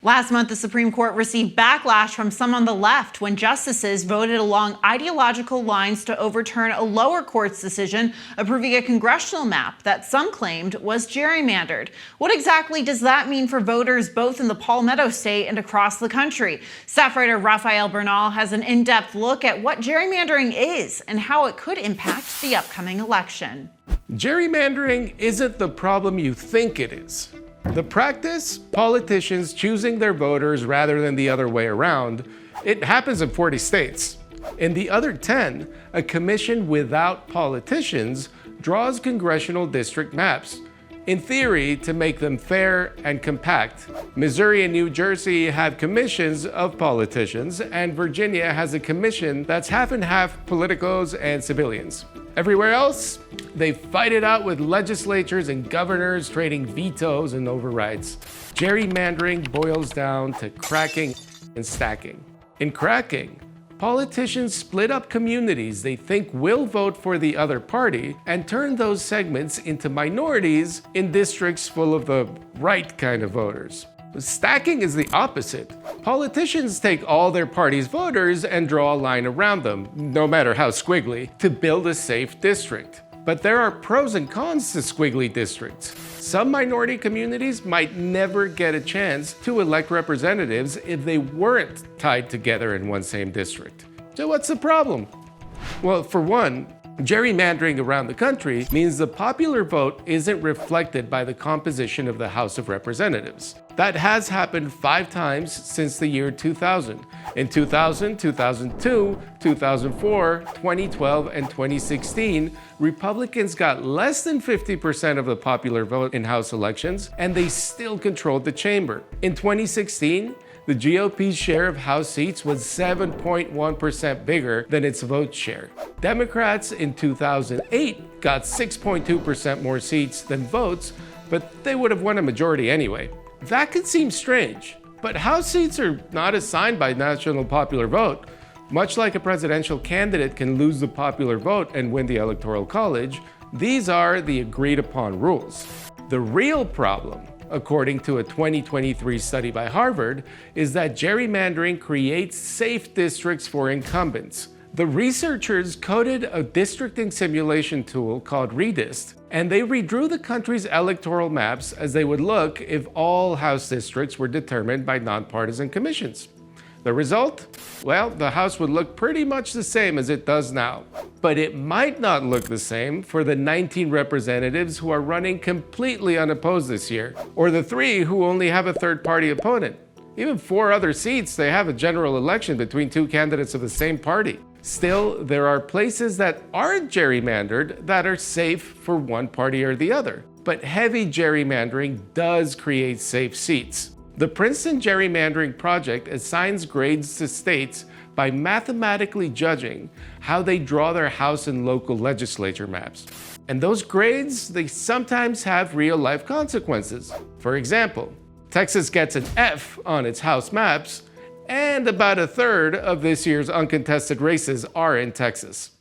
Last month, the Supreme Court received backlash from some on the left when justices voted along ideological lines to overturn a lower court's decision approving a congressional map that some claimed was gerrymandered. What exactly does that mean for voters both in the Palmetto State and across the country? Staff writer Rafael Bernal has an in-depth look at what gerrymandering is and how it could impact the upcoming election. Gerrymandering isn't the problem you think it is. The practice, politicians choosing their voters rather than the other way around, it happens in 40 states. In the other 10, a commission without politicians draws congressional district maps, in theory to make them fair and compact. Missouri and New Jersey have commissions of politicians, and Virginia has a commission that's half and half politicos and civilians. Everywhere else, they fight it out with legislatures and governors trading vetoes and overrides. Gerrymandering boils down to cracking and stacking. In cracking, politicians split up communities they think will vote for the other party and turn those segments into minorities in districts full of the right kind of voters. Stacking is the opposite. Politicians take all their party's voters and draw a line around them, no matter how squiggly, to build a safe district. But there are pros and cons to squiggly districts. Some minority communities might never get a chance to elect representatives if they weren't tied together in one same district. So what's the problem? Well, for one, gerrymandering around the country means the popular vote isn't reflected by the composition of the House of Representatives. That has happened 5 times since the year 2000. In 2000, 2002, 2004, 2012, and 2016, Republicans got less than 50% of the popular vote in House elections, and they still controlled the chamber. In 2016, the GOP's share of House seats was 7.1% bigger than its vote share. Democrats in 2008 got 6.2% more seats than votes, but they would have won a majority anyway. That could seem strange, but House seats are not assigned by national popular vote. Much like a presidential candidate can lose the popular vote and win the Electoral College, these are the agreed-upon rules. The real problem, according to a 2023 study by Harvard, is that gerrymandering creates safe districts for incumbents. The researchers coded a districting simulation tool called Redistricting, and they redrew the country's electoral maps as they would look if all House districts were determined by nonpartisan commissions. The result? Well, the House would look pretty much the same as it does now. But it might not look the same for the 19 representatives who are running completely unopposed this year, or the 3 who only have a third-party opponent. Even 4 other seats, they have a general election between 2 candidates of the same party. Still, there are places that aren't gerrymandered that are safe for one party or the other. But heavy gerrymandering does create safe seats. The Princeton Gerrymandering Project assigns grades to states by mathematically judging how they draw their House and local legislature maps. And those grades, they sometimes have real-life consequences. For example, Texas gets an F on its House maps, and about 1/3 of this year's uncontested races are in Texas.